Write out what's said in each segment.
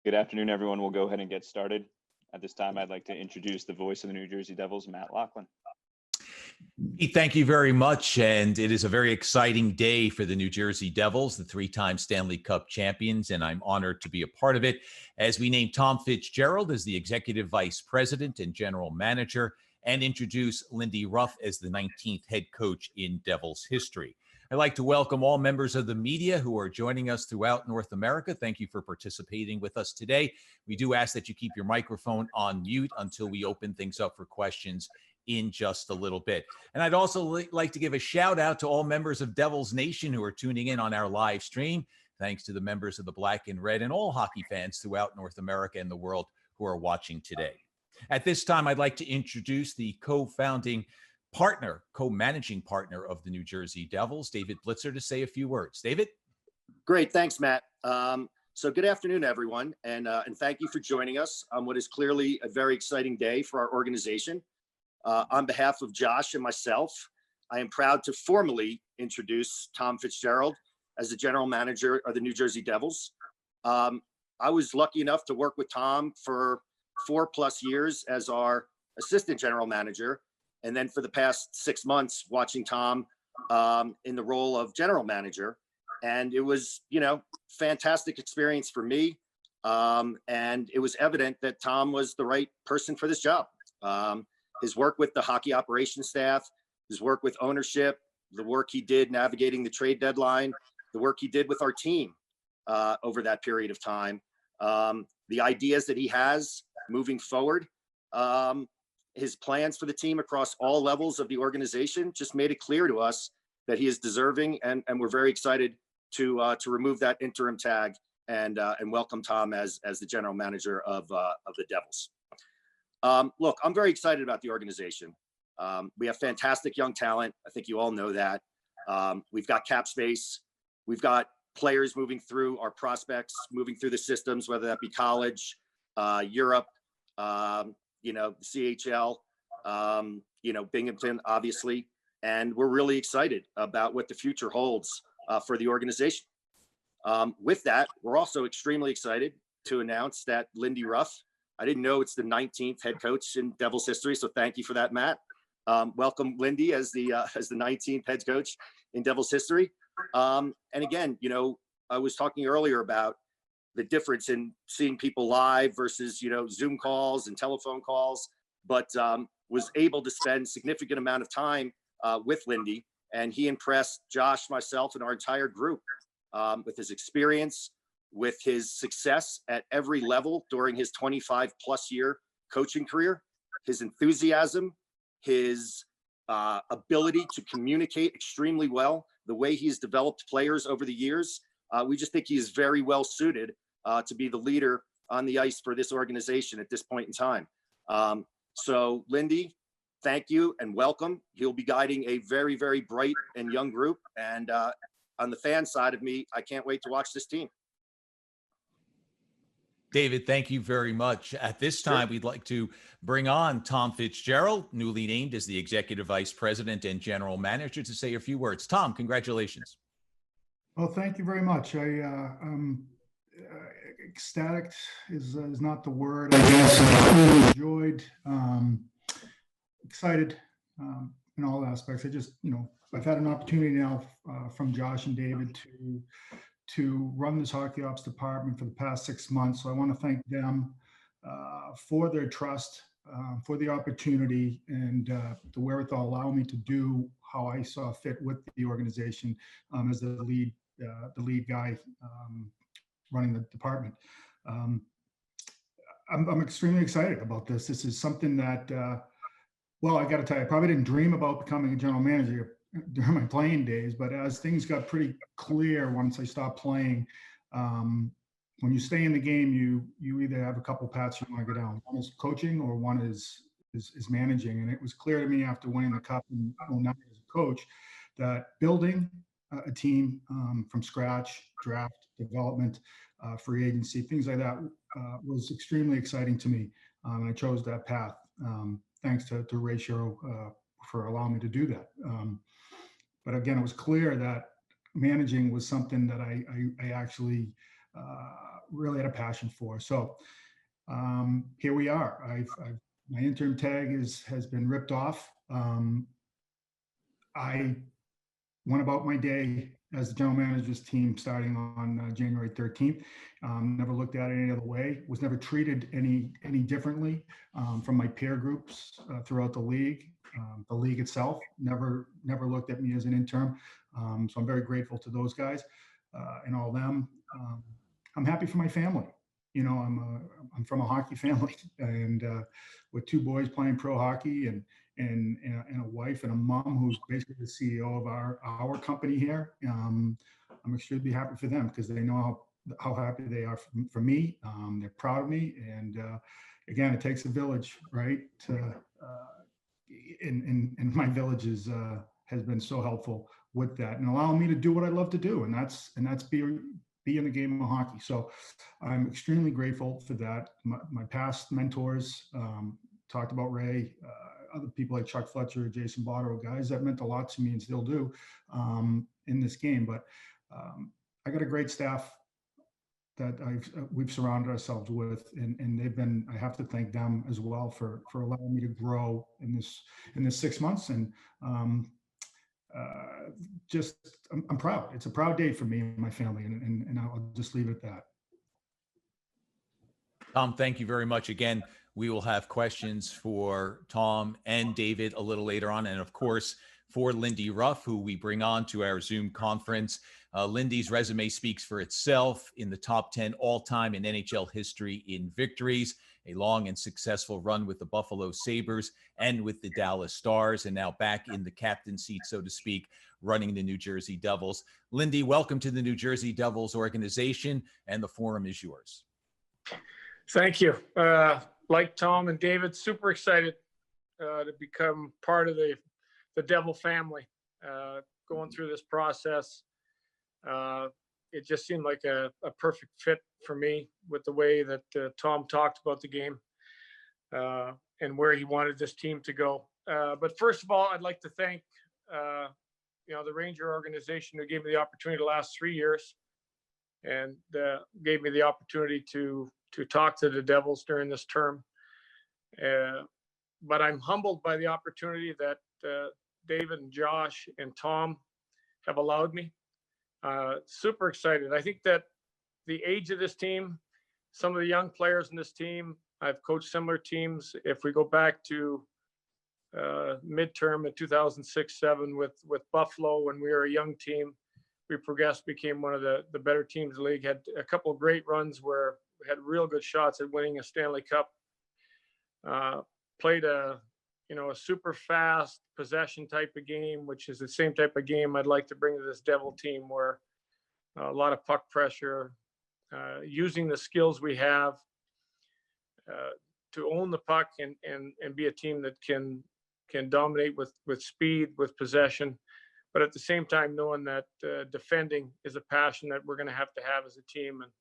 Good afternoon, everyone. We'll go ahead and get started. At this time, I'd like to introduce the voice of the New Jersey Devils, Matt Loughlin. Pete, thank you very much. And it is a very exciting day for the New Jersey Devils, the three-time Stanley Cup champions, and I'm honored to be a part of it as we name Tom Fitzgerald as the Executive Vice President and General Manager and introduce Lindy Ruff as the 19th head coach in Devils history. I'd like to welcome all members of the media who are joining us throughout North America. Thank you for participating with us today. We do ask that you keep your microphone on mute until we open things up for questions in just a little bit. And I'd also like to give a shout out to all members of Devils Nation who are tuning in on our live stream. Thanks to the members of the Black and Red and all hockey fans throughout North America and the world who are watching today. At this time, I'd like to introduce the co-managing partner of the New Jersey Devils, David Blitzer, to say a few words. David? Great. Thanks, Matt. So good afternoon, everyone. And thank you for joining us on what is clearly a very exciting day for our organization. On behalf of Josh and myself, I am proud to formally introduce Tom Fitzgerald as the general manager of the New Jersey Devils. I was lucky enough to work with Tom for 4+ years as our assistant general manager. And then for the past 6 months, watching Tom in the role of general manager. And it was, fantastic experience for me. And it was evident that Tom was the right person for this job. His work with the hockey operations staff, his work with ownership, the work he did navigating the trade deadline, the work he did with our team over that period of time, the ideas that he has moving forward, his plans for the team across all levels of the organization just made it clear to us that he is deserving, and we're very excited to remove that interim tag and welcome Tom as the general manager of the Devils. Look, I'm very excited about the organization. We have fantastic young talent. I think you all know that. We've got cap space. We've got players moving through our prospects, moving through the systems, whether that be college, Europe, the CHL, Binghamton, obviously. And we're really excited about what the future holds for the organization. With that, we're also extremely excited to announce that Lindy Ruff, I didn't know it's the 19th head coach in Devils history, so thank you for that, Matt. Welcome, Lindy, as the 19th head coach in Devils history. And again, I was talking earlier about the difference in seeing people live versus, Zoom calls and telephone calls, but was able to spend significant amount of time with Lindy, and he impressed Josh, myself, and our entire group with his experience, with his success at every level during his 25+ year coaching career, his enthusiasm, his ability to communicate extremely well, the way he's developed players over the years. We just think he is very well suited to be the leader on the ice for this organization at this point in time. So Lindy, thank you and welcome. He'll be guiding a very, very bright and young group. And on the fan side of me, I can't wait to watch this team. David, thank you very much. At this time, We'd like to bring on Tom Fitzgerald, newly named as the Executive Vice President and General Manager, to say a few words. Tom, congratulations. Well, thank you very much. Ecstatic is not the word. I guess really enjoyed, excited in all aspects. I just, I've had an opportunity now from Josh and David to run this hockey ops department for the past 6 months. So I want to thank them for their trust, for the opportunity, and the wherewithal allowing me to do how I saw fit with the organization as the lead guy running the department. I'm extremely excited about this. This is something that, I got to tell you, I probably didn't dream about becoming a general manager during my playing days, but as things got pretty clear once I stopped playing, when you stay in the game, you either have a couple paths you want to go down. One is coaching, or one is managing. And it was clear to me after winning the cup and now as a coach that building a team from scratch, draft, development, free agency, things like that was extremely exciting to me. And I chose that path. Thanks to Ray Sherrill for allowing me to do that. But again, it was clear that managing was something that I actually really had a passion for. So here we are. My interim tag has been ripped off. I went about my day as the general manager's team starting on January 13th. Never looked at it any other way. Was never treated any differently from my peer groups throughout the league. The league itself never looked at me as an interim. So I'm very grateful to those guys and all them. I'm happy for my family. You know, I'm from a hockey family, and with two boys playing pro hockey, and a wife and a mom who's basically the CEO of our company here. I'm extremely happy for them because they know how happy they are for me. They're proud of me, and again, it takes a village, right? And my village has been so helpful with that and allowing me to do what I love to do, and that's be in the game of hockey. So I'm extremely grateful for that. My past mentors, talked about Ray, other people like Chuck Fletcher, Jason Botterill, guys that meant a lot to me and still do in this game. But I got a great staff that we've surrounded ourselves with, and they've been, I have to thank them as well for allowing me to grow in this 6 months. And I'm proud. It's a proud day for me and my family, and I'll just leave it at that. Tom, thank you very much. Again, we will have questions for Tom and David a little later on. And of course, for Lindy Ruff, who we bring on to our Zoom conference. Lindy's resume speaks for itself. In the top 10 all-time in NHL history in victories, a long and successful run with the Buffalo Sabres and with the Dallas Stars, and now back in the captain seat, so to speak, running the New Jersey Devils. Lindy, welcome to the New Jersey Devils organization, and the forum is yours. Thank you. Like Tom and David, super excited to become part of the Devil family. Going through this process, it just seemed like a perfect fit for me with the way that Tom talked about the game and where he wanted this team to go. But first of all, I'd like to thank the Ranger organization who gave me the opportunity to last 3 years and gave me the opportunity to talk to the Devils during this term. But I'm humbled by the opportunity that David and Josh and Tom have allowed me. Super excited. I think that the age of this team, some of the young players in this team, I've coached similar teams. If we go back to midterm in 2006-07 with Buffalo, when we were a young team, we progressed, became one of the better teams in the league, had a couple of great runs where we had real good shots at winning a Stanley Cup. Played a super fast possession type of game, which is the same type of game I'd like to bring to this Devil team, where a lot of puck pressure, using the skills we have to own the puck and be a team that can dominate with speed, with possession, but at the same time knowing that defending is a passion that we're going to have as a team. And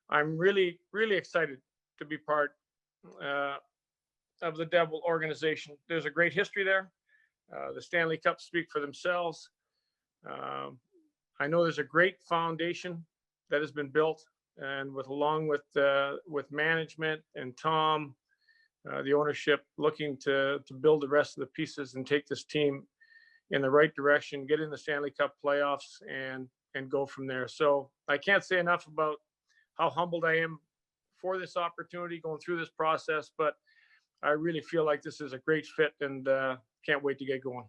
I'm really, really excited to be part of the Devil organization. There's a great history there. The Stanley Cups speak for themselves. I know there's a great foundation that has been built, and along with management and Tom, the ownership, looking to build the rest of the pieces and take this team in the right direction, get in the Stanley Cup playoffs, and go from there. So I can't say enough about how humbled I am for this opportunity going through this process, but I really feel like this is a great fit, and can't wait to get going.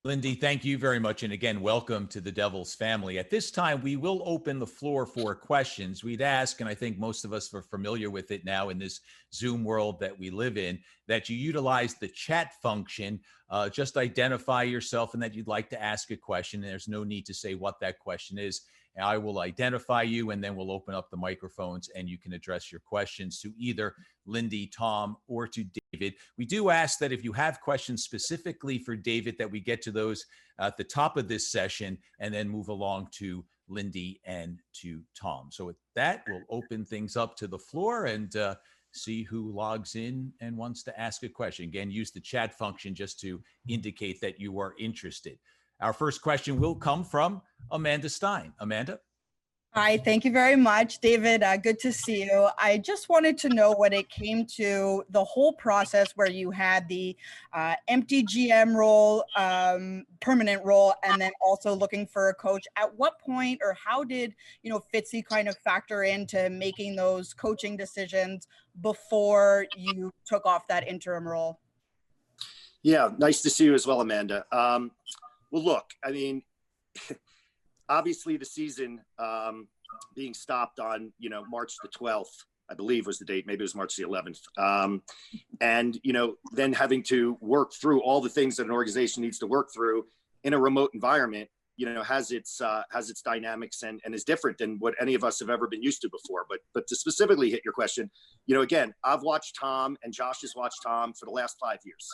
Lindy, thank you very much. And again, welcome to the Devils family. At this time, we will open the floor for questions. We'd ask, and I think most of us are familiar with it now in this Zoom world that we live in, that you utilize the chat function. Just identify yourself and that you'd like to ask a question. There's no need to say what that question is. I will identify you, and then we'll open up the microphones and you can address your questions to either Lindy, Tom, or to David. We do ask that if you have questions specifically for David, that we get to those at the top of this session and then move along to Lindy and to Tom. So with that, we'll open things up to the floor and see who logs in and wants to ask a question. Again, use the chat function just to indicate that you are interested. Our first question will come from Amanda Stein. Amanda? Hi, thank you very much, David. Good to see you. I just wanted to know when it came to the whole process where you had the empty GM role, permanent role, and then also looking for a coach. At what point or how did, Fitzy kind of factor into making those coaching decisions before you took off that interim role? Yeah, nice to see you as well, Amanda. Well, look, I mean, obviously the season being stopped on, March the 12th, I believe was the date. Maybe it was March the 11th. And, then having to work through all the things that an organization needs to work through in a remote environment, has its dynamics and is different than what any of us have ever been used to before. But to specifically hit your question, again, I've watched Tom and Josh has watched Tom for the last 5 years.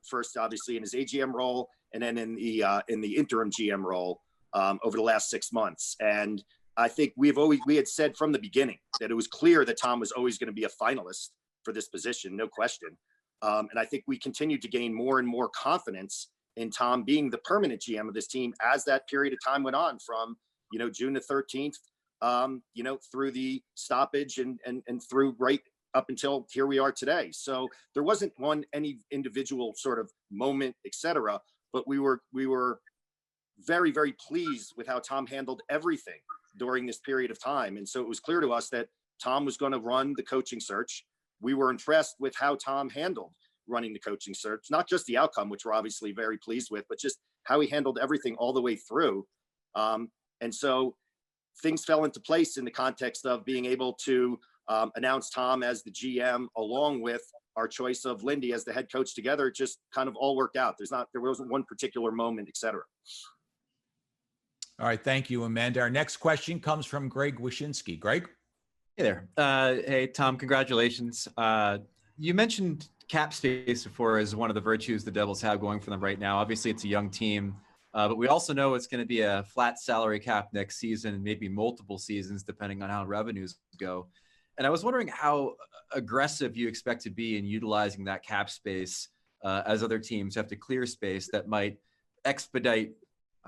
First, obviously in his AGM role, and then in the interim GM role over the last 6 months. And I think we had said from the beginning that it was clear that Tom was always going to be a finalist for this position, no question. And I think we continued to gain more and more confidence in Tom being the permanent GM of this team as that period of time went on from, June the 13th, through the stoppage and through right up until here we are today. So there wasn't any individual sort of moment, et cetera, but we were very, very pleased with how Tom handled everything during this period of time. And so it was clear to us that Tom was going to run the coaching search. We were impressed with how Tom handled running the coaching search, not just the outcome, which we're obviously very pleased with, but just how he handled everything all the way through. And so things fell into place in the context of being able to announce Tom as the GM along with our choice of Lindy as the head coach together. It just kind of all worked out. There wasn't one particular moment, et cetera. All right. Thank you, Amanda. Our next question comes from Greg Wyshynski. Greg? Hey there. Hey, Tom, congratulations. You mentioned cap space before as one of the virtues the Devils have going for them right now. Obviously, it's a young team, but we also know it's going to be a flat salary cap next season and maybe multiple seasons, depending on how revenues go. And I was wondering how aggressive you expect to be in utilizing that cap space as other teams have to clear space that might expedite,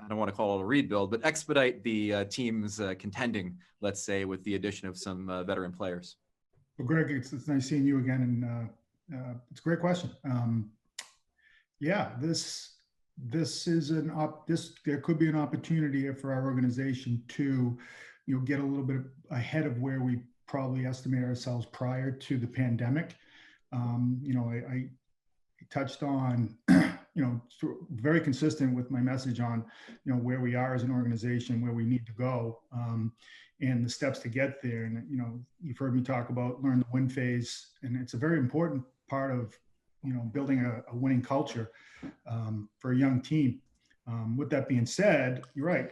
I don't want to call it a rebuild, but expedite the team's contending, let's say, with the addition of some veteran players. Well, Greg, it's nice seeing you again, and it's a great question. Yeah, this is there could be an opportunity for our organization to, get a little bit ahead of where we probably estimate ourselves prior to the pandemic. I touched on, very consistent with my message on, where we are as an organization, where we need to go, and the steps to get there. And, you've heard me talk about learn the win phase, and it's a very important part of, building a winning culture for a young team. With that being said, you're right.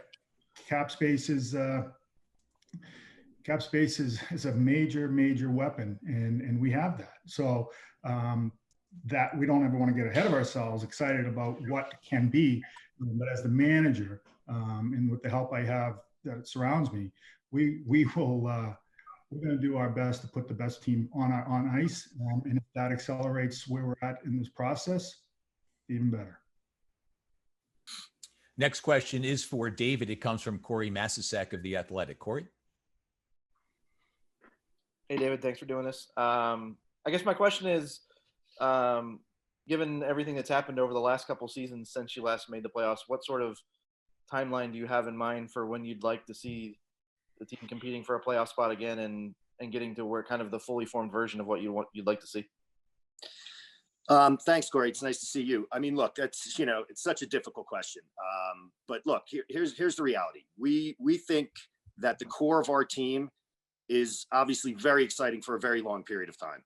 Cap space is a major weapon, and we have that. So that we don't ever want to get ahead of ourselves, excited about what can be, but as the manager, and with the help I have that surrounds me, we're going to do our best to put the best team on ice, and if that accelerates where we're at in this process, even better. Next question is for David. It comes from Corey Masisek of The Athletic. Corey? Hey, David, thanks for doing this. I guess my question is, given everything that's happened over the last couple seasons since you last made the playoffs, what sort of timeline do you have in mind for when you'd like to see the team competing for a playoff spot again and getting to where kind of the fully formed version of what you'd like to see? Thanks, Corey. It's nice to see you. I mean, look, that's, it's such a difficult question. But look, here's the reality. We think that the core of our team is obviously very exciting for a very long period of time.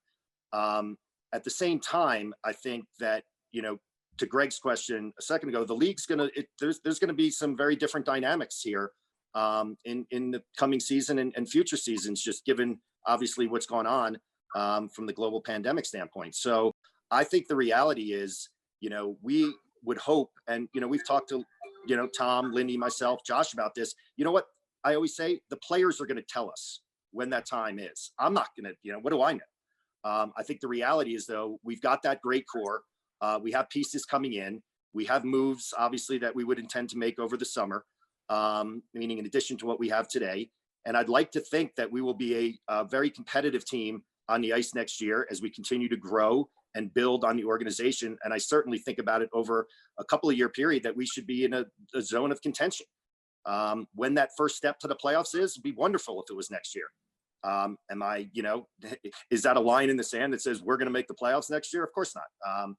At the same time, I think that, to Greg's question a second ago, the league's there's going to be some very different dynamics here in the coming season and future seasons, just given obviously what's gone on from the global pandemic standpoint. So I think the reality is, we would hope, and, we've talked to, Tom, Lindy, myself, Josh about this. You know what I always say? The players are going to tell us when that time is. I'm not going to, what do I know? I think the reality is, though, we've got that great core. We have pieces coming in. We have moves, obviously, that we would intend to make over the summer. meaning in addition to what we have today. And I'd like to think that we will be a very competitive team on the ice next year as we continue to grow and build on the organization. And I certainly think about it over a couple of year period that we should be in a zone of contention. When that first step to the playoffs it'd be wonderful if it was next year. Am I, is that a line in the sand that says we're going to make the playoffs next year? Of course not.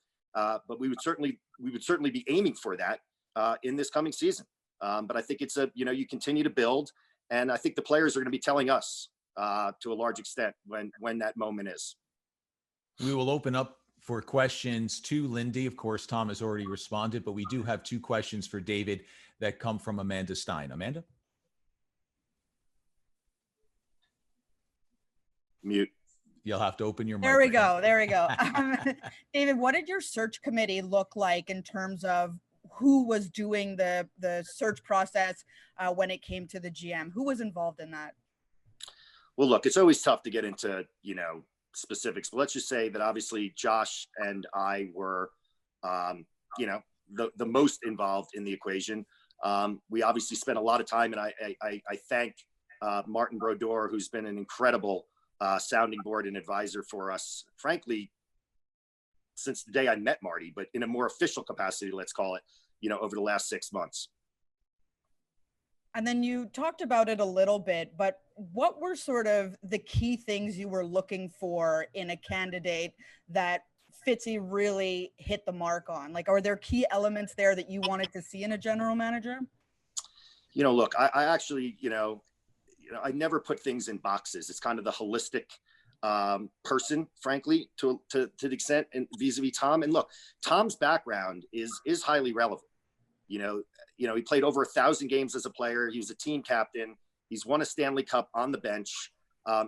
But we would certainly be aiming for that in this coming season. But I think it's you continue to build, and I think the players are going to be telling us to a large extent when that moment is. We will open up for questions to Lindy. Of course, Tom has already responded, but we do have 2 questions for David that come from Amanda Stein. Amanda? Mute. You'll have to open your There we microphone. go. There we go. David, what did your search committee look like in terms of who was doing the search process when it came to the GM? Who was involved in that? Well, look, it's always tough to get into, specifics, but let's just say that obviously Josh and I were, the most involved in the equation. We obviously spent a lot of time, and I thank Martin Brodeur, who's been an incredible sounding board and advisor for us, frankly, since the day I met Marty, but in a more official capacity, let's call it, over the last 6 months. And then you talked about it a little bit, but what were sort of the key things you were looking for in a candidate that Fitzy really hit the mark on? Like, are there key elements there that you wanted to see in a general manager? Look, I actually, I never put things in boxes. It's kind of the holistic person, frankly, to the extent, and vis-a-vis Tom. And look, Tom's background is highly relevant. He played over 1,000 games as a player. He was a team captain. He's won a Stanley Cup on the bench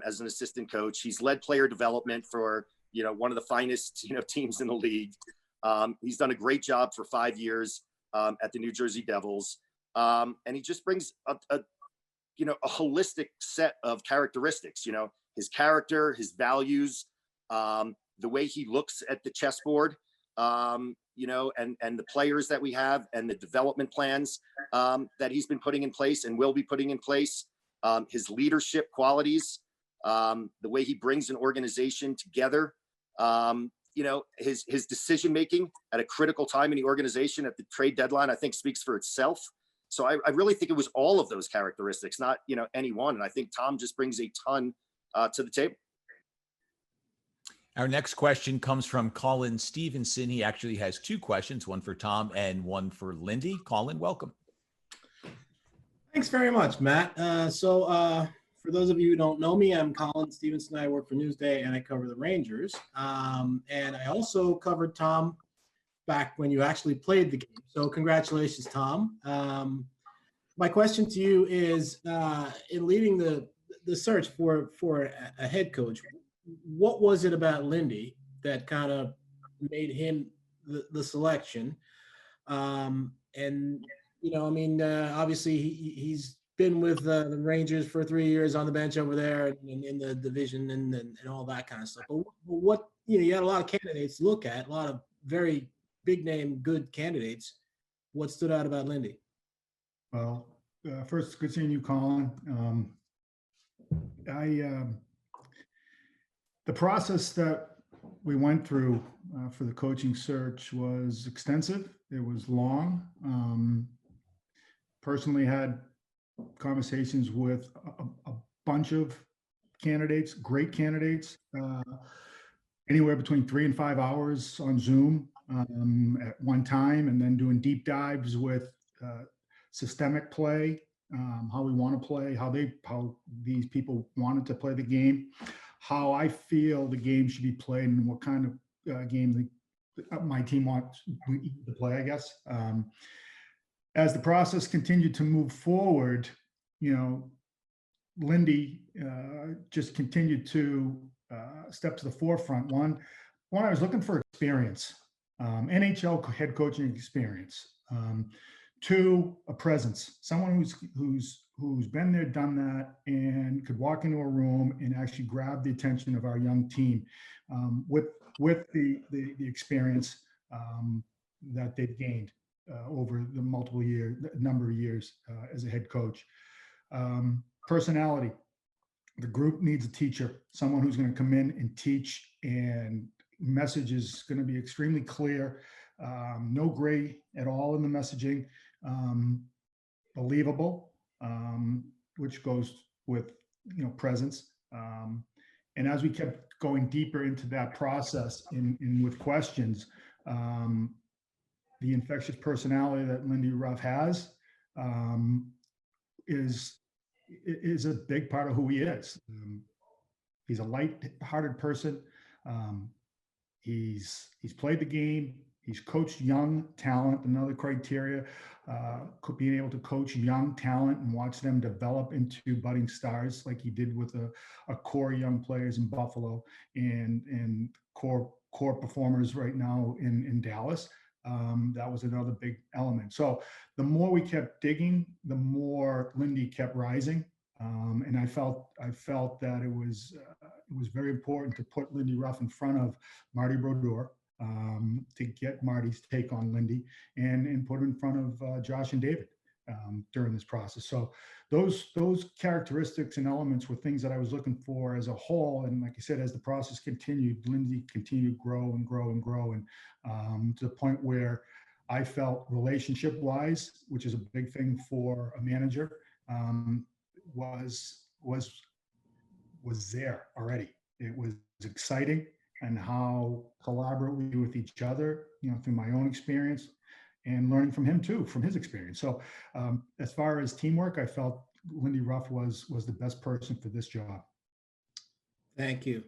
as an assistant coach. He's led player development for, one of the finest, teams in the league. He's done a great job for 5 years at the New Jersey Devils. And he just brings a holistic set of characteristics, his character, his values, the way he looks at the chessboard, and the players that we have and the development plans that he's been putting in place and will be putting in place, his leadership qualities, the way he brings an organization together, his decision-making at a critical time in the organization at the trade deadline, I think speaks for itself. So I really think it was all of those characteristics, not, any one. And I think Tom just brings a ton to the table. Our next question comes from Colin Stevenson. He actually has 2 questions, one for Tom and one for Lindy. Colin, welcome. Thanks very much, Matt. For those of you who don't know me, I'm Colin Stevenson. I work for Newsday and I cover the Rangers. And I also covered Tom back when you actually played the game. So congratulations, Tom. My question to you is, in leading the search for a head coach, what was it about Lindy that kind of made him the selection? Obviously he's been with the Rangers for 3 years on the bench over there and in the division and all that kind of stuff. But what, you had a lot of candidates to look at, a lot of very big name, good candidates. What stood out about Lindy? Well, first, good seeing you, Colin. The process that we went through for the coaching search was extensive. It was long. Personally had conversations with a bunch of candidates, great candidates, anywhere between 3 and 5 hours on Zoom at one time, and then doing deep dives with systemic play, how we want to play, how these people wanted to play the game, how I feel the game should be played, and what kind of game my team wants to play, I guess. As the process continued to move forward, Lindy just continued to step to the forefront. One, I was looking for experience, NHL head coaching experience. 2, a presence, someone who's been there, done that, and could walk into a room and actually grab the attention of our young team with the experience that they've gained. over the number of years as a head coach. Personality. The group needs a teacher, someone who's going to come in and teach, and message is going to be extremely clear. No gray at all in the messaging. Believable, which goes with presence. And as we kept going deeper into that process in with questions, the infectious personality that Lindy Ruff has is a big part of who he is. He's a light-hearted person. He's played the game. He's coached young talent. Another criteria, being able to coach young talent and watch them develop into budding stars, like he did with a core young players in Buffalo and core performers right now in Dallas. That was another big element. So the more we kept digging, the more Lindy kept rising. And I felt that it was very important to put Lindy Ruff in front of Marty Brodeur, to get Marty's take on Lindy and put him in front of Josh and David during this process. So those characteristics and elements were things that I was looking for as a whole. And like I said, as the process continued, Lindy continued to grow and grow and grow, and to the point where I felt relationship wise, which is a big thing for a manager, was there already. It was exciting, and how collaborate we do with each other, through my own experience and learning from him too, from his experience. So as far as teamwork, I felt Lindy Ruff was the best person for this job. Thank you.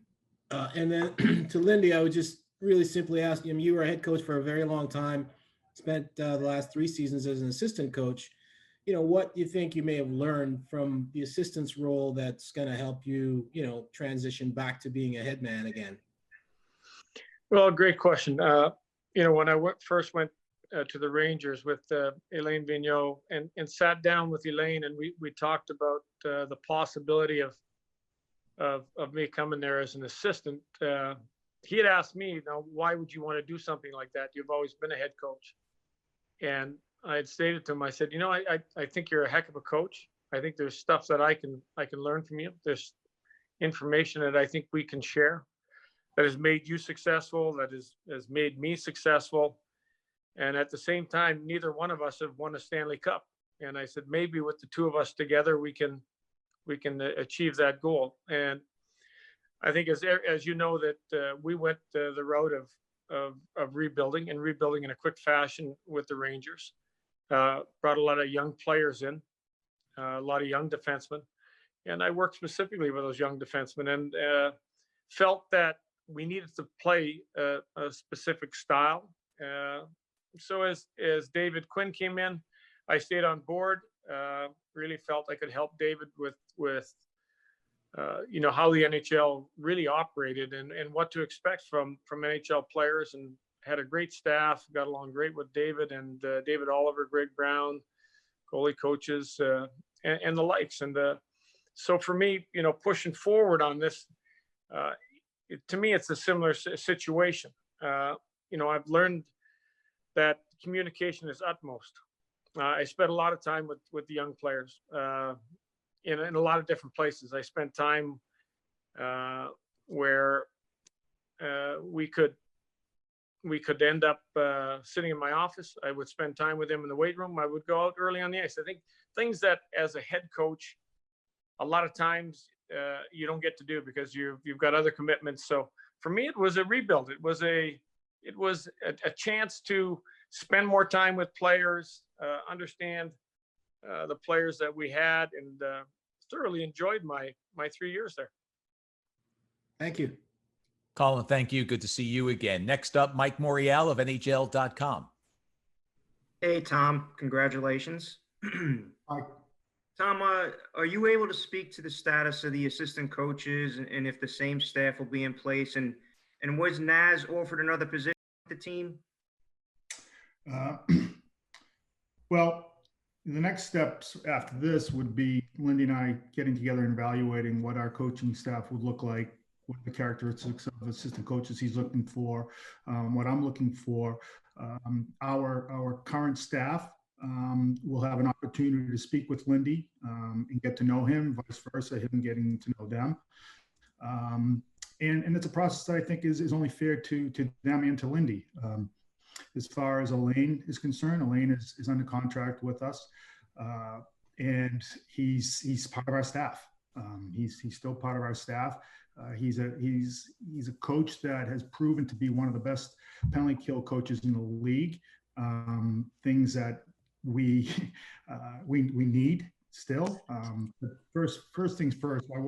And then to Lindy, I would just really simply ask him, you were a head coach for a very long time, spent the last 3 seasons as an assistant coach. What do you think you may have learned from the assistant's role that's going to help you, transition back to being a head man again? Well, great question. When I first went to the Rangers with Elaine Vigneault and sat down with Elaine, and we talked about the possibility of me coming there as an assistant. He had asked me, why would you want to do something like that? You've always been a head coach. And I had stated to him, I said, I think you're a heck of a coach. I think there's stuff that I can learn from you. There's information that I think we can share that has made you successful, that has made me successful. And at the same time, neither one of us have won a Stanley Cup. And I said, maybe with the two of us together, we can achieve that goal. And I think as you know, that we went the route of rebuilding in a quick fashion with the Rangers. Brought a lot of young players in, a lot of young defensemen. And I worked specifically with those young defensemen, and felt that we needed to play a specific style. So as David Quinn came in, I stayed on board. Really felt I could help David with how the NHL really operated and what to expect from NHL players, and had a great staff. Got along great with David and David Oliver, Greg Brown, goalie coaches, and the likes. And so for me, pushing forward on this, to me, it's a similar situation. I've learned that communication is utmost. I spent a lot of time with the young players in a lot of different places. I spent time where we could end up sitting in my office. I would spend time with them in the weight room. I would go out early on the ice. I think things that as a head coach, a lot of times you don't get to do because you've got other commitments. So for me, it was a rebuild. It was a chance to spend more time with players, understand the players that we had, and thoroughly enjoyed my 3 years there. Thank you. Colin, thank you. Good to see you again. Next up, Mike Morial of NHL.com. Hey, Tom. Congratulations. Hi. Tom, are you able to speak to the status of the assistant coaches and if the same staff will be in place? And was Naz offered another position with the team? Well, the next steps after this would be Lindy and I getting together and evaluating what our coaching staff would look like what the characteristics of assistant coaches he's looking for, what I'm looking for. Our current staff will have an opportunity to speak with Lindy and get to know him, vice versa, him getting to know them. And it's a process that I think is only fair to them and to Lindy. As far as Elaine is concerned, Elaine is under contract with us, and he's part of our staff. He's still part of our staff. He's a coach that has proven to be one of the best penalty kill coaches in the league. Things that we need still. But first things first, I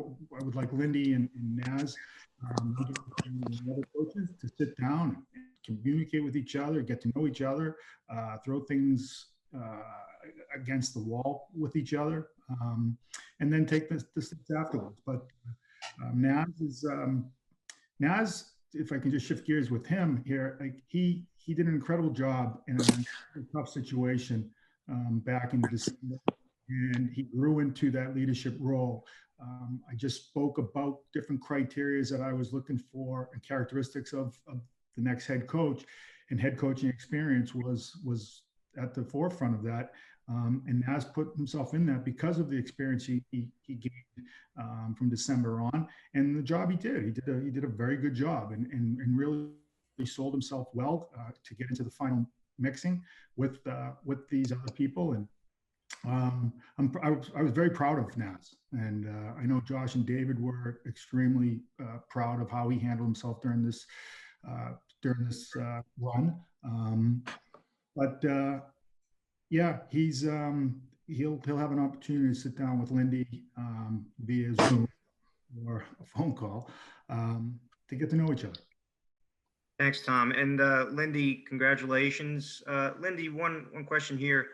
would like Lindy and Naz, and other coaches, to sit down and communicate with each other, get to know each other, throw things against the wall with each other, and then take the steps afterwards. But Naz, if I can just shift gears with him here, like he did an incredible job in a tough situation back in December, and he grew into that leadership role. I just spoke about different criteria that I was looking for and characteristics of the next head coach, and head coaching experience was at the forefront of that. And Naz put himself in that because of the experience he gained from December on, and the job he did. He did a very good job, and really sold himself well to get into the final mixing with these other people. And I was very proud of Naz, and I know Josh and David were extremely proud of how he handled himself during this run. But yeah, he'll have an opportunity to sit down with Lindy via Zoom or a phone call to get to know each other. Thanks, Tom. And Lindy, congratulations. Lindy, one question here.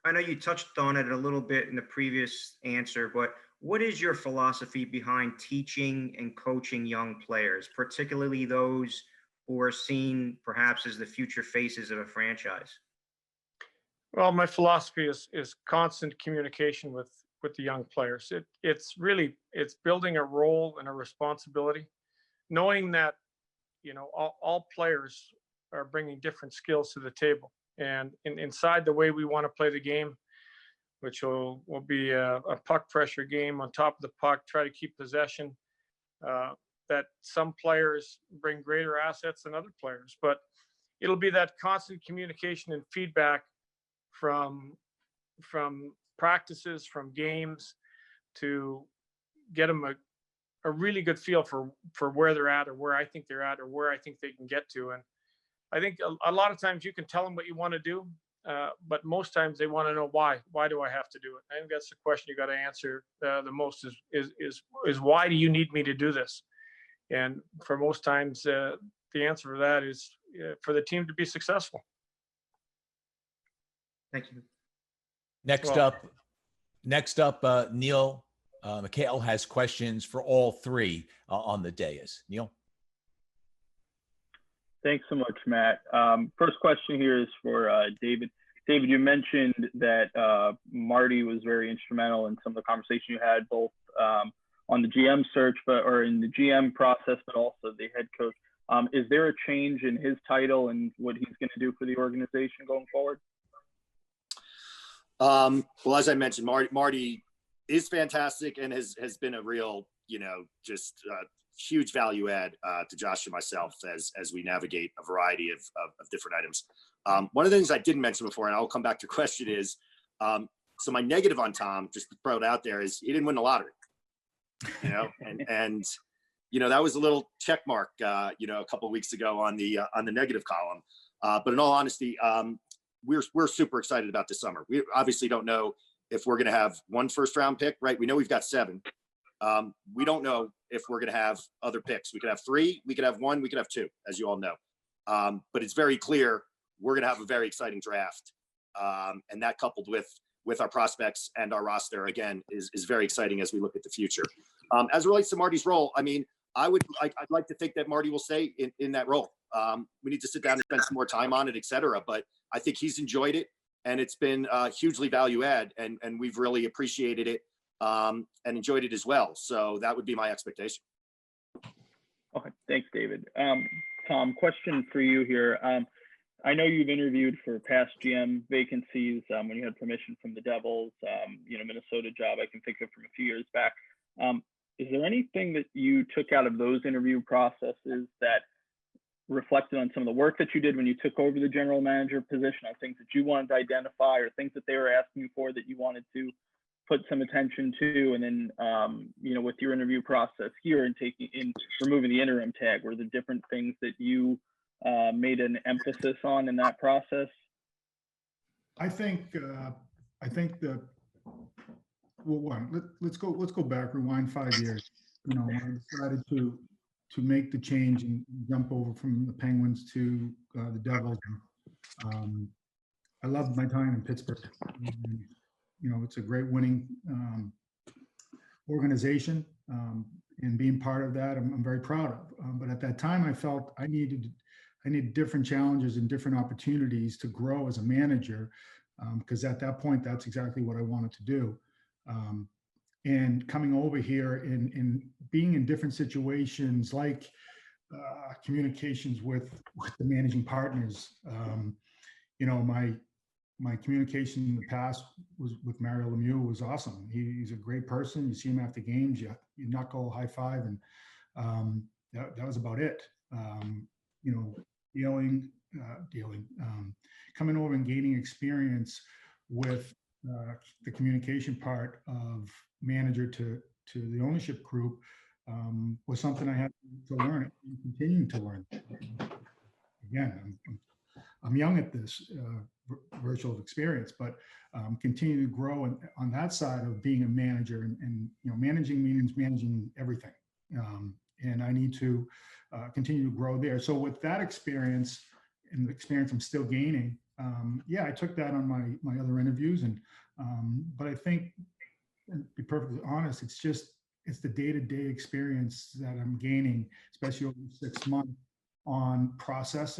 I know you touched on it a little bit in the previous answer, but what is your philosophy behind teaching and coaching young players, particularly those who are seen perhaps as the future faces of a franchise? Well, my philosophy is constant communication with the young players. It's building a role and a responsibility, knowing that, all players are bringing different skills to the table. And inside the way we want to play the game, which will be a puck pressure game on top of the puck, try to keep possession, that some players bring greater assets than other players. But it'll be that constant communication and feedback from practices, from games, to get them a really good feel for where they're at, or where I think they're at, or where I think they can get to. And I think a lot of times you can tell them what you want to do, but most times they want to know why. Why do I have to do it? I think that's the question you got to answer the most is why do you need me to do this? And for most times, the answer for that is for the team to be successful. Thank you. Next up, Neil McHale has questions for all three on the dais. Neil. Thanks so much, Matt. First question here is for David. David, you mentioned that Marty was very instrumental in some of the conversation you had, both on the GM search, or in the GM process, but also the head coach. Is there a change in his title and what he's going to do for the organization going forward? Well, as I mentioned, Marty is fantastic and has been a real, just huge value add to Josh and myself as we navigate a variety of different items. One of the things I didn't mention before, and I'll come back to your question, is so my negative on Tom, just to throw it out there, is he didn't win the lottery. And that was a little check mark, a couple of weeks ago on the negative column. But in all honesty, we're super excited about this summer. We obviously don't know if we're going to have one first round pick, right? We know we've got 7. We don't know if we're going to have other picks. We could have 3, we could have 1, we could have 2, as you all know. But it's very clear we're going to have a very exciting draft. And that, coupled with our prospects and our roster, again, is very exciting as we look at the future. As it relates to Marty's role, I mean, I'd like to think that Marty will stay in that role. We need to sit down and spend some more time on it, et cetera. But I think he's enjoyed it, and it's been hugely value add, and we've really appreciated it and enjoyed it as well. So that would be my expectation. Okay, thanks, David. Tom, question for you here. I know you've interviewed for past GM vacancies when you had permission from the Devils, Minnesota job I can think of from a few years back. Is there anything that you took out of those interview processes that reflected on some of the work that you did when you took over the general manager position, on things that you wanted to identify or things that they were asking you for that you wanted to put some attention to? And then, with your interview process here and removing the interim tag, were there different things that you made an emphasis on in that process? I think let's go back, rewind 5 years. When I decided to make the change and jump over from the Penguins to the Devils. I loved my time in Pittsburgh. It's a great winning organization, and being part of that, I'm very proud of. But at that time, I felt I needed different challenges and different opportunities to grow as a manager, because at that point, that's exactly what I wanted to do. And coming over here and being in different situations, like communications with the managing partners. My communication in the past was with Mario Lemieux was awesome. He's a great person. You see him after games, you knuckle, high five, and that was about it. Coming over and gaining experience with the communication part of manager to the ownership group was something I had to learn and continue to learn. Again, I'm young at this virtual experience, but continue to grow on that side of being a manager, and managing means managing everything. And I need to continue to grow there. So with that experience and the experience I'm still gaining, I took that on my other interviews, but I think, and to be perfectly honest, it's the day-to-day experience that I'm gaining, especially over 6 months, on process,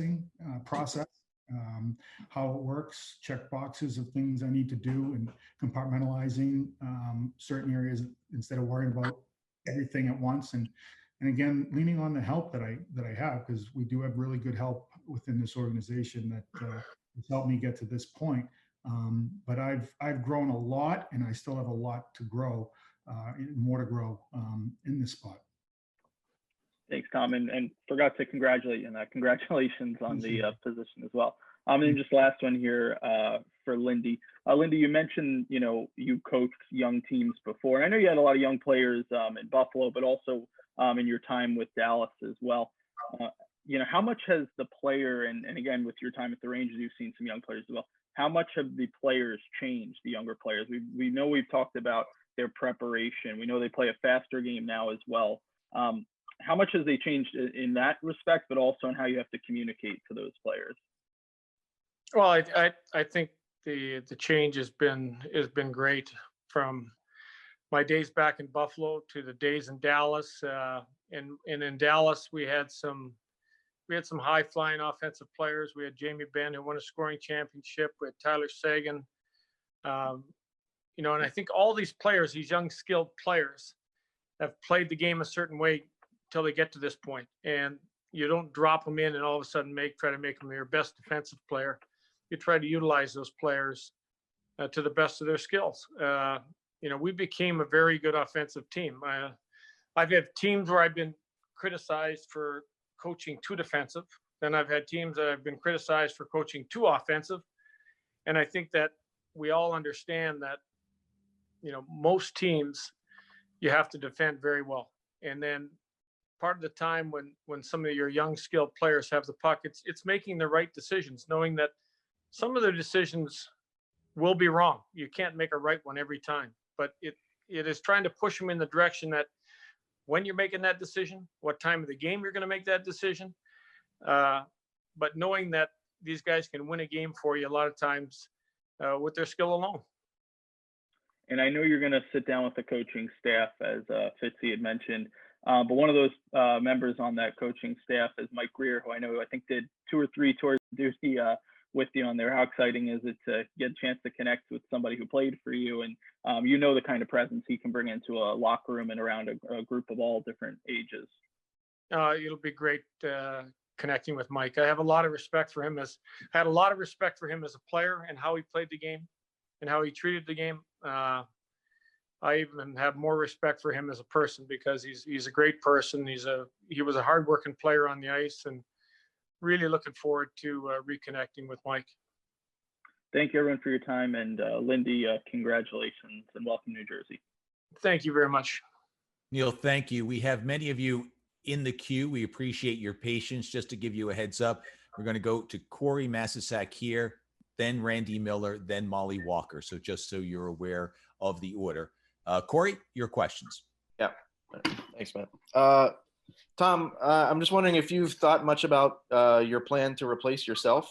how it works, check boxes of things I need to do, and compartmentalizing certain areas instead of worrying about everything at once. And again, leaning on the help that I have, because we do have really good help within this organization that has helped me get to this point. But I've grown a lot, and I still have a lot to grow, more to grow in this spot. Thanks, Tom, and forgot to congratulate you on that. Congratulations on the position as well. And then just last one here for Lindy. Lindy, you mentioned you coached young teams before. I know you had a lot of young players in Buffalo, but also in your time with Dallas as well. How much has the player, and again with your time at the Rangers, you've seen some young players as well. How much have the players changed, the younger players? We know we've talked about their preparation. We know they play a faster game now as well. How much has they changed in that respect, but also in how you have to communicate to those players? Well, I think the change has been great from my days back in Buffalo to the days in Dallas. And in Dallas, we had some high flying offensive players. We had Jamie Benn, who won a scoring championship. We had Tyler Seguin. And I think all these players, these young skilled players, have played the game a certain way until they get to this point. And you don't drop them in and all of a sudden try to make them your best defensive player. You try to utilize those players to the best of their skills. We became a very good offensive team. I've had teams where I've been criticized for coaching too defensive. Then I've had teams that I've been criticized for coaching too offensive. And I think that we all understand that, most teams, you have to defend very well. And then part of the time when some of your young skilled players have the puck, it's making the right decisions, knowing that some of their decisions will be wrong. You can't make a right one every time, but it is trying to push them in the direction that when you're making that decision, what time of the game you're going to make that decision. But knowing that these guys can win a game for you a lot of times with their skill alone. And I know you're going to sit down with the coaching staff, as Fitzy had mentioned. But one of those members on that coaching staff is Mike Greer, who I think did 2 or 3 tours of duty with you on there. How exciting is it to get a chance to connect with somebody who played for you, and the kind of presence he can bring into a locker room and around a group of all different ages? It'll be great connecting with Mike. I have a lot of respect for him I had a lot of respect for him as a player and how he played the game and how he treated the game. I even have more respect for him as a person because he's a great person. He was a hardworking player on the ice, and really looking forward to reconnecting with Mike. Thank you, everyone, for your time. And Lindy, congratulations and welcome to New Jersey. Thank you very much. Neil, thank you. We have many of you in the queue. We appreciate your patience. Just to give you a heads up, we're going to go to Corey Massasak here, then Randy Miller, then Molly Walker. So just so you're aware of the order. Corey, your questions. Yeah. Thanks, Matt. Tom, I'm just wondering if you've thought much about your plan to replace yourself,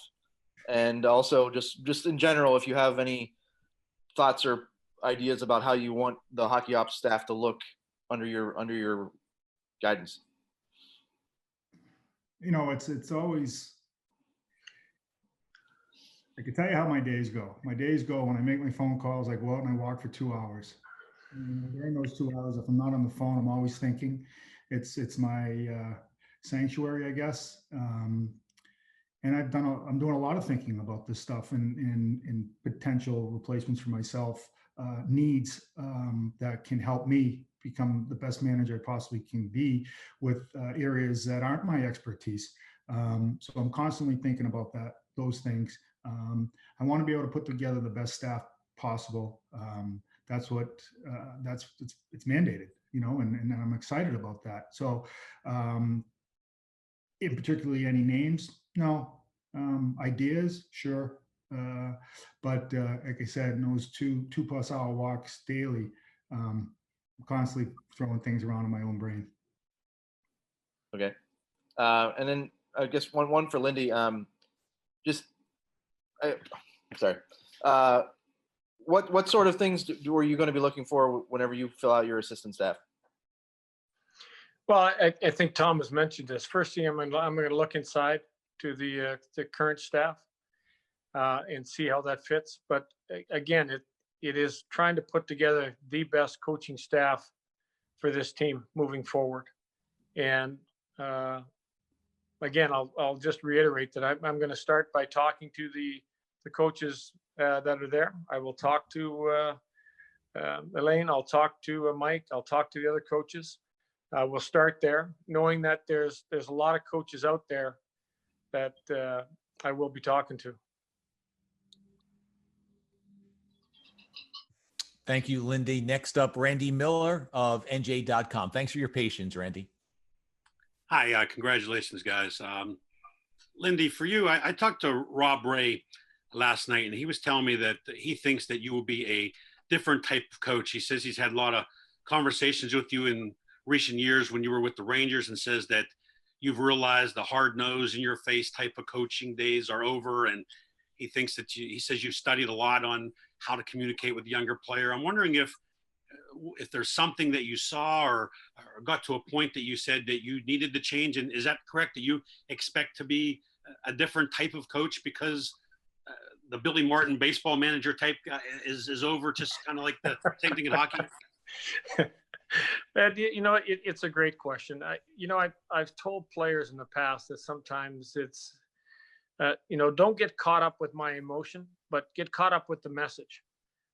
and also just in general, if you have any thoughts or ideas about how you want the hockey ops staff to look under your guidance. You know, it's always, I can tell you how my days go. My days go when I make my phone calls, I go out and I walk for 2 hours. And during those 2 hours, if I'm not on the phone, I'm always thinking. It's my sanctuary, I guess. And I'm doing a lot of thinking about this stuff and potential replacements for myself, needs that can help me become the best manager I possibly can be with areas that aren't my expertise. So I'm constantly thinking about those things. I want to be able to put together the best staff possible. That's what it's mandated, you know, and I'm excited about that. So, in particularly any names, no. Ideas, sure. But like I said, in those 2+ hour walks daily, I'm constantly throwing things around in my own brain. Okay. And then I guess one for Lindy. Sorry. What sort of things are you going to be looking for whenever you fill out your assistant staff? Well, I think Tom has mentioned this. First thing, I'm going to look inside to the current staff and see how that fits. But again, it is trying to put together the best coaching staff for this team moving forward. And again, I'll just reiterate that I'm going to start by talking to the coaches that are there. I will talk to Elaine. I'll talk to Mike. I'll talk to the other coaches. We'll start there, knowing that there's a lot of coaches out there that I will be talking to. Thank you, Lindy. Next up, Randy Miller of NJ.com. Thanks for your patience, Randy. Hi, congratulations, guys. Lindy, for you, I talked to Rob Ray last night, and he was telling me that he thinks that you will be a different type of coach. He says he's had a lot of conversations with you in recent years when you were with the Rangers, and says that you've realized the hard nose in your face type of coaching days are over. And he thinks that he says you've studied a lot on how to communicate with the younger player. I'm wondering if there's something that you saw or got to a point that you said that you needed to change. And is that correct, that you expect to be a different type of coach because the Billy Martin baseball manager type is over, just kind of like the same thing in hockey? You know, it's a great question. I've told players in the past that sometimes it's, don't get caught up with my emotion, but get caught up with the message.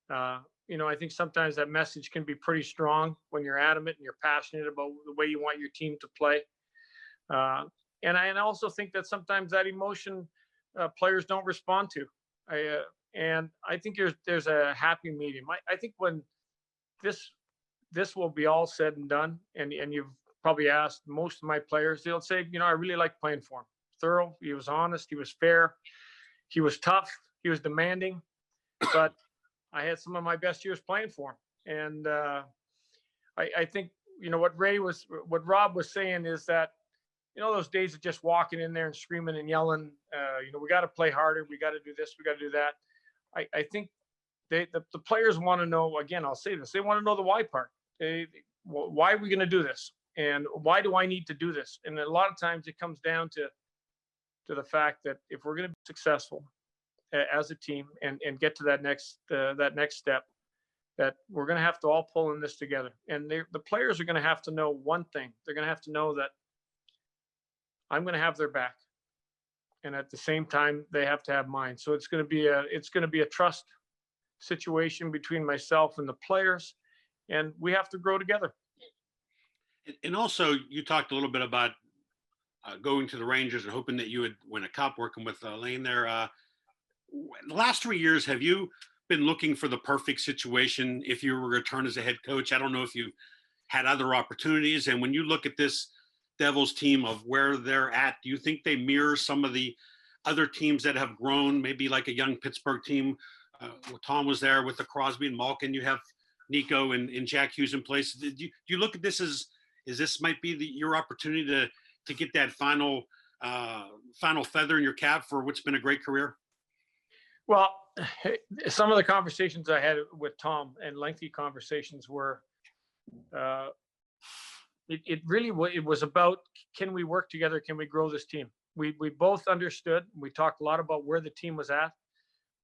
I think sometimes that message can be pretty strong when you're adamant and you're passionate about the way you want your team to play. And I also think that sometimes that emotion players don't respond to. And I think there's a happy medium. I think when this will be all said and done, and you've probably asked most of my players, they'll say, I really like playing for him. Thorough, he was honest, he was fair, he was tough, he was demanding, but I had some of my best years playing for him. And I think, what Rob was saying is that, those days of just walking in there and screaming and yelling, we got to play harder, we got to do this, we got to do that. I think the players want to know, again, I'll say this, they want to know the why part. Why are we going to do this? And why do I need to do this? And a lot of times it comes down to the fact that if we're going to be successful as a team and get to that next step, that we're going to have to all pull in this together. And the players are going to have to know one thing. They're going to have to know that I'm going to have their back. And at the same time, they have to have mine. So it's going to be a trust situation between myself and the players, and we have to grow together. And also, you talked a little bit about going to the Rangers and hoping that you would win a cup, working with Lane there. The last 3 years, have you been looking for the perfect situation if you were to return as a head coach? I don't know if you had other opportunities. And when you look at this Devils team of where they're at, do you think they mirror some of the other teams that have grown, maybe like a young Pittsburgh team? Tom was there with the Crosby and Malkin. You have Nico and Jack Hughes in place. Do you look at this as this might be your opportunity to get that final feather in your cap for what's been a great career? Well, some of the conversations I had with Tom, and lengthy conversations, were it was about, can we work together? Can we grow this team? We both understood. We talked a lot about where the team was at.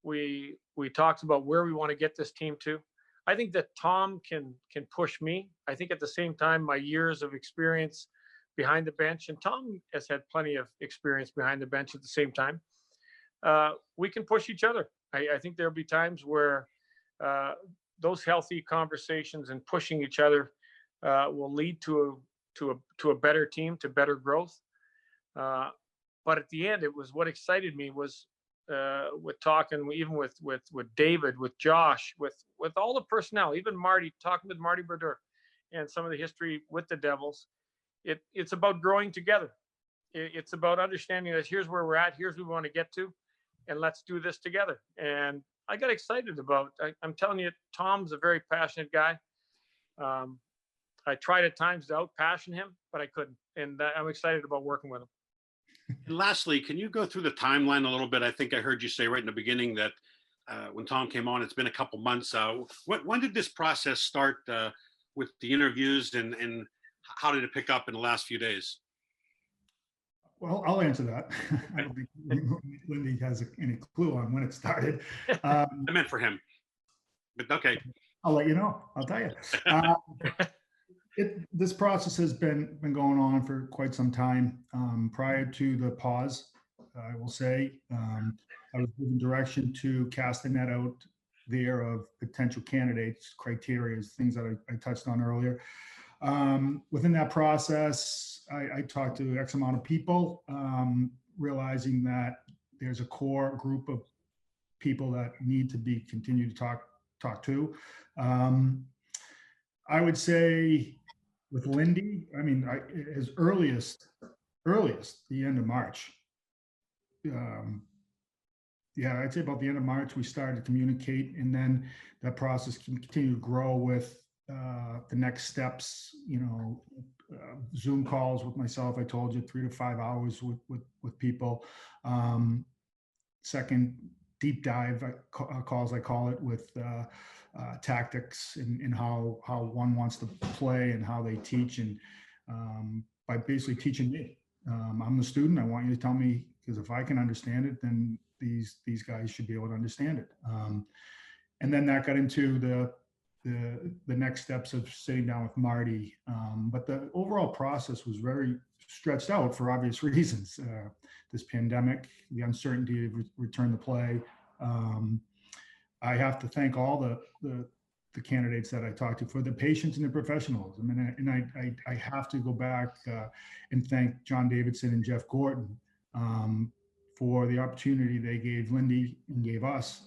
We talked about where we want to get this team to. I think that Tom can push me. I think at the same time, my years of experience behind the bench, and Tom has had plenty of experience behind the bench at the same time, we can push each other. I think there'll be times where those healthy conversations and pushing each other will lead to a better team, to better growth. But at the end, it was what excited me was with talking, even with David, with Josh, with all the personnel, even Marty, talking with Marty Brodeur and some of the history with the Devils. It's about growing together. It's about understanding that here's where we're at, here's where we want to get to, and let's do this together. And I got excited about, I'm telling you, Tom's a very passionate guy. I tried at times to out-passion him, but I couldn't. And I'm excited about working with him. And lastly, can you go through the timeline a little bit? I think I heard you say right in the beginning that when Tom came on, it's been a couple months. When did this process start with the interviews, and how did it pick up in the last few days? Well, I'll answer that. I don't think Lindy has any clue on when it started. I meant for him, but okay. I'll let you know. I'll tell you. This process has been going on for quite some time. Prior to the pause, I will say, I was given direction to cast a net out there of potential candidates, criteria, things that I touched on earlier. Within that process, I talked to X amount of people, realizing that there's a core group of people that need to be continued to talk to. I would say with Lindy, I mean, as earliest, the end of March. Yeah, I'd say about the end of March, we started to communicate, and then that process can continue to grow with the next steps, Zoom calls with myself. I told you 3 to 5 hours with people. Second, deep dive calls, I call it, with tactics and how one wants to play and how they teach, and by basically teaching me. I'm the student. I want you to tell me, because if I can understand it, then these guys should be able to understand it. And then that got into the next steps of sitting down with Marty. But the overall process was very stretched out for obvious reasons. This pandemic, the uncertainty of return to play. I have to thank all the candidates that I talked to for the patience and the professionalism. And I have to go back and thank John Davidson and Jeff Gordon for the opportunity they gave Lindy and gave us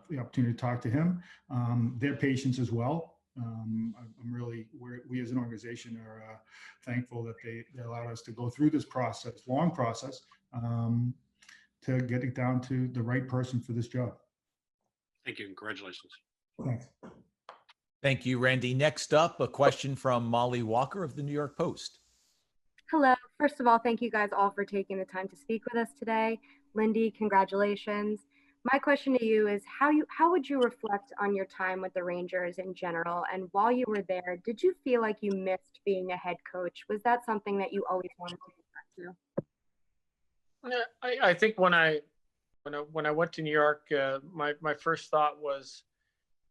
the opportunity to talk to him. Their patience as well. We as an organization are thankful that they allowed us to go through this process, long process, to get it down to the right person for this job. Thank you. Congratulations. Thanks. Thank you, Randy. Next up, a question from Molly Walker of the New York Post. Hello. First of all, thank you guys all for taking the time to speak with us today. Lindy, congratulations. My question to you is how would you reflect on your time with the Rangers in general? And while you were there, did you feel like you missed being a head coach? Was that something that you always wanted to get back to? I think when I went to New York, my first thought was,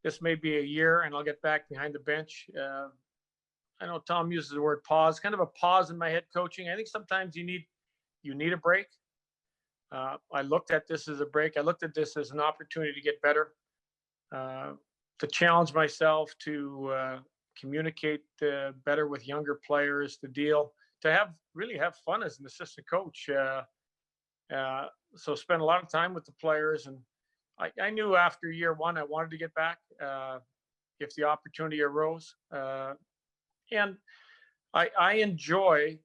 this may be a year and I'll get back behind the bench. I know Tom uses the word pause, kind of a pause in my head coaching. I think sometimes you need you need a break. I looked at this as a break. I looked at this as an opportunity to get better, to challenge myself, to communicate better with younger players, to really have fun as an assistant coach. So spend a lot of time with the players, and I knew after year one I wanted to get back if the opportunity arose. And I enjoy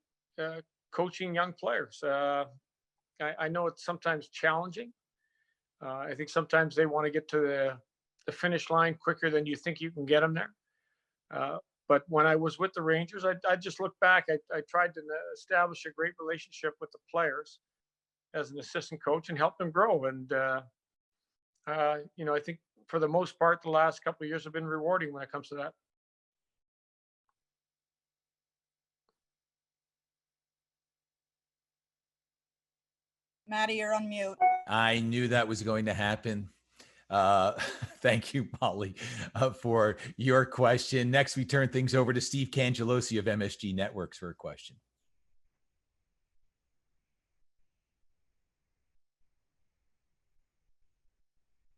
coaching young players. I know it's sometimes challenging. I think sometimes they want to get to the finish line quicker than you think you can get them there. But when I was with the Rangers, I just looked back. I tried to establish a great relationship with the players as an assistant coach and help them grow. And, I think for the most part, the last couple of years have been rewarding when it comes to that. Maddie, you're on mute. I knew that was going to happen. Thank you, Molly, for your question. Next, we turn things over to Steve Cangelosi of MSG Networks for a question.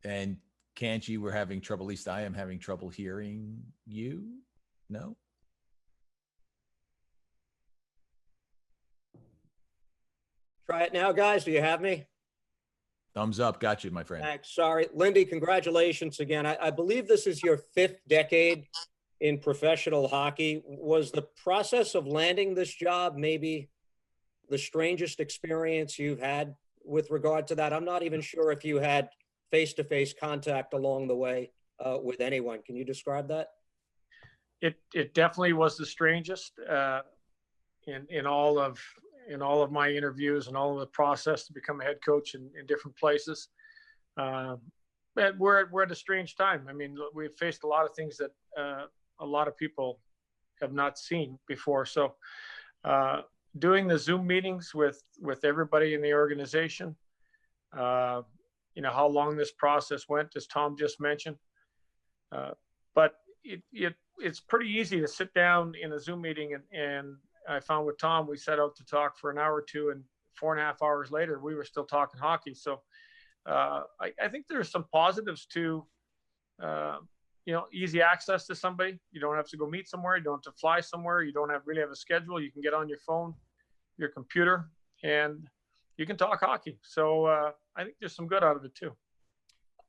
And Kanji, we're having trouble, at least I am having trouble hearing you. No? Try it now, guys. Do you have me? Thumbs up. Got you, my friend. Thanks. Sorry. Lindy, congratulations again. I believe this is your 5th decade in professional hockey. Was the process of landing this job maybe the strangest experience you've had with regard to that? I'm not even sure if you had face-to-face contact along the way with anyone. Can you describe that? It definitely was the strangest in all of my interviews and all of the process to become a head coach in different places. But we're at a strange time. I mean, we've faced a lot of things that a lot of people have not seen before. So doing the Zoom meetings with everybody in the organization, how long this process went, as Tom just mentioned. But it's pretty easy to sit down in a Zoom meeting and I found with Tom, we set out to talk for an hour or two, and 4.5 hours later, we were still talking hockey. So I think there's some positives to, easy access to somebody. You don't have to go meet somewhere. You don't have to fly somewhere. You don't really have a schedule. You can get on your phone, your computer, and you can talk hockey. So I think there's some good out of it too.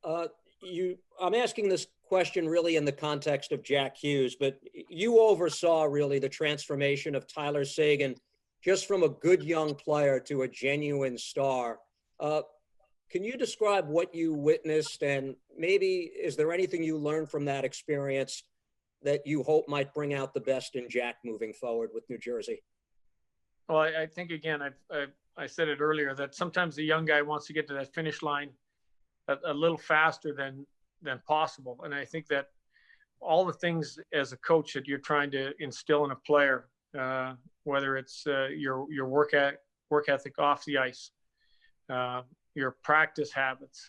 I'm asking this question really in the context of Jack Hughes, but you oversaw really the transformation of Tyler Seguin just from a good young player to a genuine star. Can you describe what you witnessed, and maybe is there anything you learned from that experience that you hope might bring out the best in Jack moving forward with New Jersey? Well, I think, again, I said it earlier, that sometimes the young guy wants to get to that finish line a little faster than possible. And I think that all the things as a coach that you're trying to instill in a player, whether it's your work ethic off the ice, your practice habits,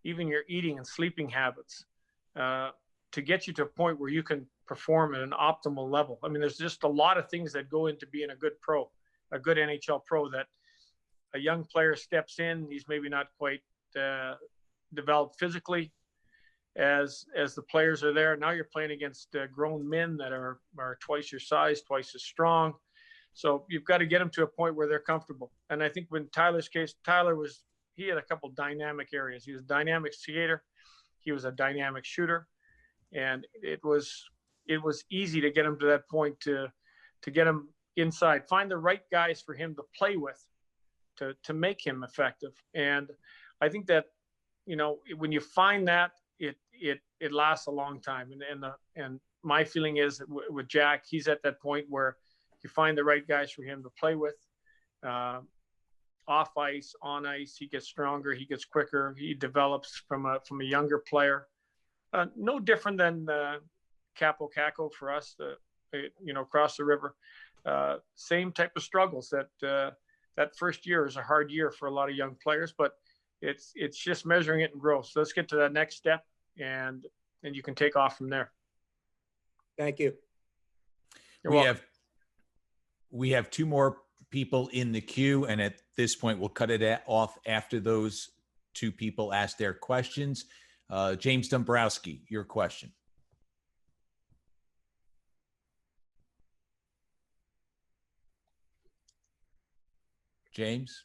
even your eating and sleeping habits, to get you to a point where you can perform at an optimal level. I mean, there's just a lot of things that go into being a good pro, a good NHL pro, that a young player steps in, he's maybe not quite developed physically as the players are there. Now you're playing against grown men that are twice your size, twice as strong. So you've got to get them to a point where they're comfortable. And I think in Tyler's case, he had a couple dynamic areas. He was a dynamic skater. He was a dynamic shooter. And it was easy to get him to that point, to get him inside, find the right guys for him to play with, to make him effective. And I think that, when you find that, it lasts a long time. And my feeling is that with Jack, he's at that point where you find the right guys for him to play with, off ice, on ice. He gets stronger, he gets quicker, he develops from a younger player. No different than Capo Caco for us, across the river. Same type of struggles. That first year is a hard year for a lot of young players, but it's just measuring it in growth. So let's get to that next step, and you can take off from there. Thank you. We have 2 more people in the queue, and at this point, we'll cut it off after those two people ask their questions. James Dombrowski, your question. James?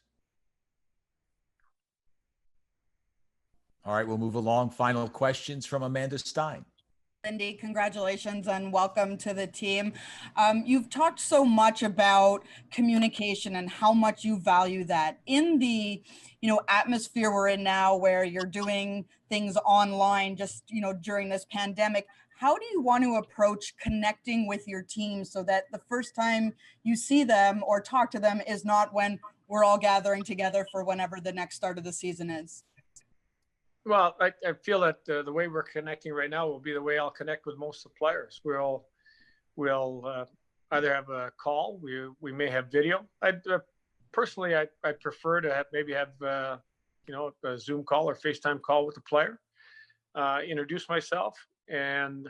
All right, we'll move along. Final questions from Amanda Stein. Lindy, congratulations and welcome to the team. You've talked so much about communication and how much you value that. In the atmosphere we're in now, where you're doing things online just during this pandemic, how do you want to approach connecting with your team so that the first time you see them or talk to them is not when we're all gathering together for whenever the next start of the season is? Well, I feel that the way we're connecting right now will be the way I'll connect with most of the players. We'll either have a call, we may have video. Personally, I prefer to maybe have a Zoom call or FaceTime call with the player, introduce myself. And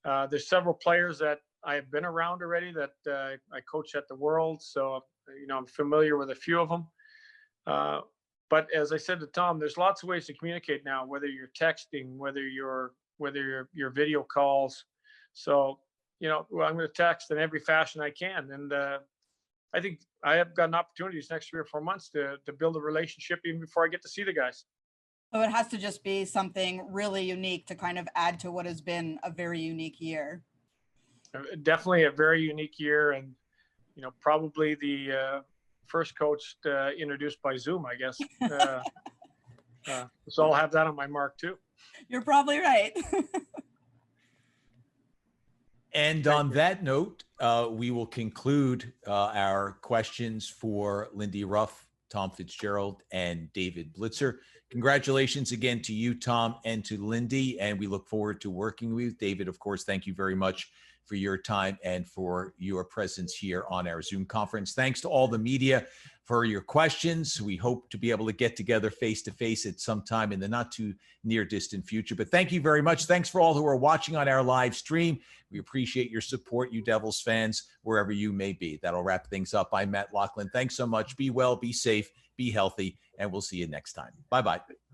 there's several players that I've been around already that I coach at the World. So, I'm familiar with a few of them. But as I said to Tom, there's lots of ways to communicate now, whether you're texting, whether you're video calls. So, I'm going to text in every fashion I can. And I think I have gotten opportunities next 3 or 4 months to build a relationship even before I get to see the guys. So it has to just be something really unique to kind of add to what has been a very unique year. Definitely a very unique year. And, probably the first coach introduced by Zoom, I guess. So I'll have that on my mark too. You're probably right. And on that note, we will conclude our questions for Lindy Ruff, Tom Fitzgerald, and David Blitzer. Congratulations again to you, Tom, and to Lindy, and we look forward to working with you. David, of course, thank you very much for your time and for your presence here on our Zoom conference. Thanks to all the media for your questions. We hope to be able to get together face-to-face at some time in the not too near distant future. But thank you very much. Thanks for all who are watching on our live stream. We appreciate your support, you Devils fans, wherever you may be. That'll wrap things up. I'm Matt Loughlin. Thanks so much. Be well, be safe, be healthy, and we'll see you next time. Bye-bye.